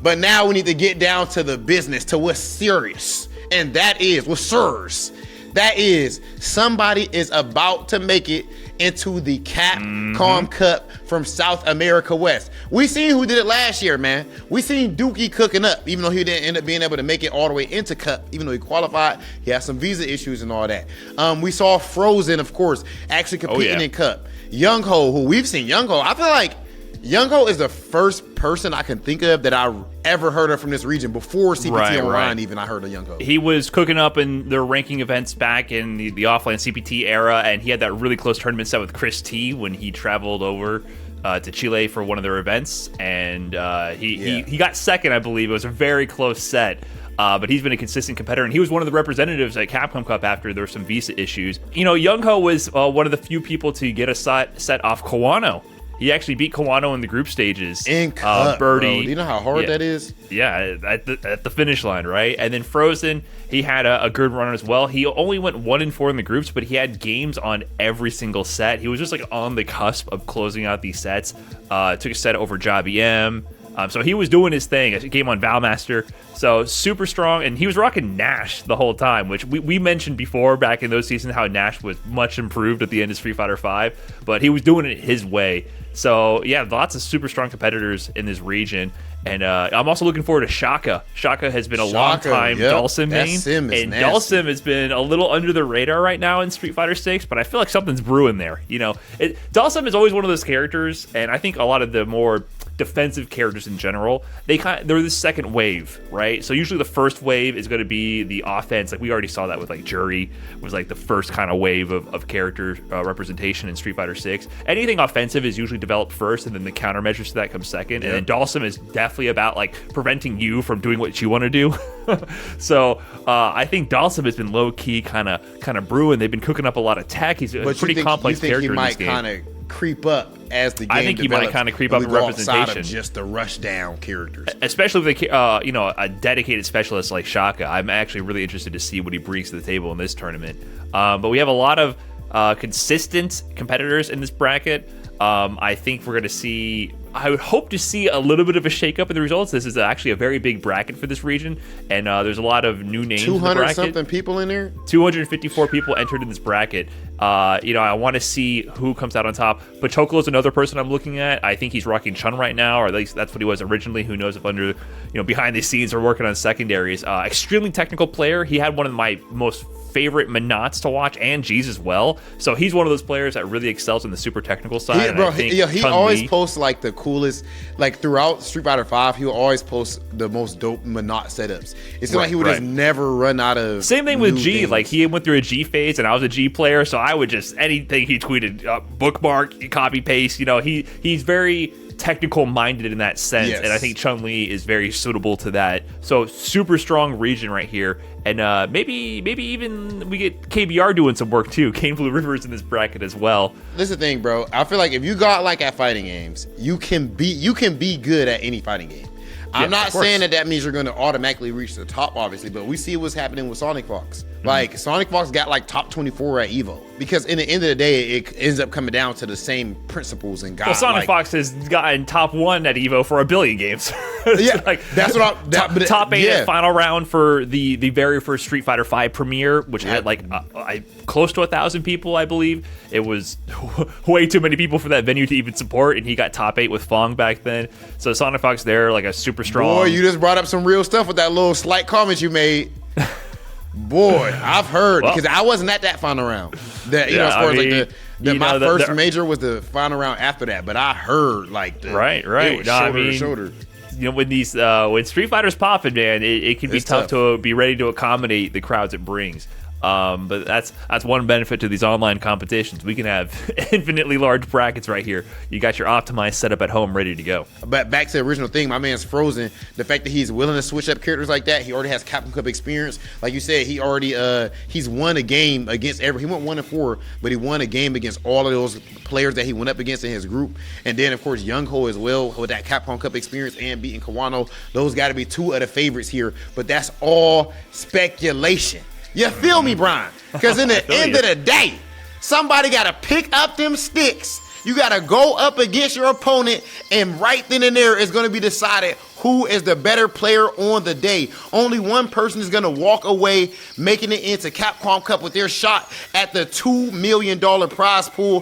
But now we need to get down to the business, to what's serious. And that is, what's serious. That is, somebody is about to make it into the Capcom Cup from South America West. We seen who did it last year, man. We seen Dookie cooking up, even though he didn't end up being able to make it all the way into Cup, even though he qualified. He had some visa issues and all that. We saw Frozen, of course, actually competing in Cup. Young Ho, who we've seen Young Ho, I feel like Young Ho is the first person I can think of that I ever heard of from this region before CPT Online. Even I heard of Young Ho. He was cooking up in their ranking events back in the offline CPT era, and he had that really close tournament set with Chris T when he traveled over to Chile for one of their events, and he got second, I believe. It was a very close set. But he's been a consistent competitor, and he was one of the representatives at Capcom Cup after there were some visa issues. You know, Young Ho was one of the few people to get a set off Kawano. He actually beat Kawano in the group stages. In Cup, Birdie. bro. Do you know how hard that is? Yeah, at the finish line, right? And then Frozen, he had a good run as well. He only went 1-4 in the groups, but he had games on every single set. He was just like on the cusp of closing out these sets. Took a set over Jobby M. So he was doing his thing, a game on Valmaster. So super strong, and he was rocking Nash the whole time, which we mentioned before back in those seasons how Nash was much improved at the end of Street Fighter V, but he was doing it his way. So yeah, lots of super strong competitors in this region. And I'm also looking forward to Shaka. Shaka has been a long time Dhalsim main, and nasty. Dhalsim has been a little under the radar right now in Street Fighter 6, but I feel like something's brewing there. You know, Dhalsim is always one of those characters, and I think a lot of the more defensive characters in general, they're the second wave, right? So usually the first wave is going to be the offense. Like we already saw that with like Jury was like the first kind of wave of character representation in Street Fighter 6. Anything offensive is usually developed first, and then the countermeasures to that come second. And then Dhalsim is definitely about like preventing you from doing what you want to do. So I think Dhalsim has been low key kind of brewing. They've been cooking up a lot of tech. He's a pretty complex character in this game. He might kind of creep up as the game I think he might kind of creep up in representation. Of just the rush down characters, especially with a dedicated specialist like Shaka. I'm actually really interested to see what he brings to the table in this tournament. But we have a lot of consistent competitors in this bracket. I think we're going to see. I would hope to see a little bit of a shakeup in the results. This is actually a very big bracket for this region, and there's a lot of new names. 200-something people in there. 254 people entered in this bracket. I want to see who comes out on top. Pachokola is another person I'm looking at. I think he's rocking Chun right now, or at least that's what he was originally. Who knows if under, behind the scenes, or working on secondaries. Extremely technical player. He had one of my most favorite Manats to watch, and G's as well. So he's one of those players that really excels in the super technical side. He always posts like the coolest, like throughout Street Fighter V, he'll always post the most dope Manat setups. It seems like he would just never run out of. Same thing with G. Things. Like he went through a G phase, and I was a G player, so I would just anything he tweeted, bookmark, copy paste. He's very technical minded in that sense, and I think Chun-Li is very suitable to that. So super strong region right here, and maybe even we get KBR doing some work too. Kane Blue Rivers in this bracket as well. This is the thing, bro. I feel like if you got like at fighting games, you can be good at any fighting game. I'm not saying that means you're going to automatically reach the top, obviously, but we see what's happening with Sonic Fox. Like, Sonic Fox got like top 24 at EVO. Because in the end of the day, it ends up coming down to the same principles and God. Sonic Fox has gotten top 1 at EVO for 1 billion games. That's what I'm... top 8 at final round for the very first Street Fighter V premiere, which had like close to 1,000 people, I believe. It was way too many people for that venue to even support, and he got top 8 with Fong back then. So Sonic Fox there, like a super strong... Boy, you just brought up some real stuff with that little slight comment you made. Boy, I've heard, because I wasn't at that final round. That as far as my first major was the final round after that, but I heard like right. Shoulder to shoulder. When these when Street Fighter's popping, man, it can be tough to be ready to accommodate the crowds it brings. But that's one benefit to these online competitions. We can have infinitely large brackets right here. You got your optimized setup at home ready to go. But back to the original thing, my man's Frozen. The fact that he's willing to switch up characters like that, he already has Capcom Cup experience. Like you said, he already he's won a game against he went 1-4, but he won a game against all of those players that he went up against in his group. And then of course Young Ho as well with that Capcom Cup experience and beating Kawano. Those got to be 2 of the favorites here. But that's all speculation. You feel me, Brian? Because in the end of the day, somebody got to pick up them sticks. You got to go up against your opponent, and right then and there is going to be decided who is the better player on the day. Only one person is going to walk away making it into Capcom Cup with their shot at the $2 million prize pool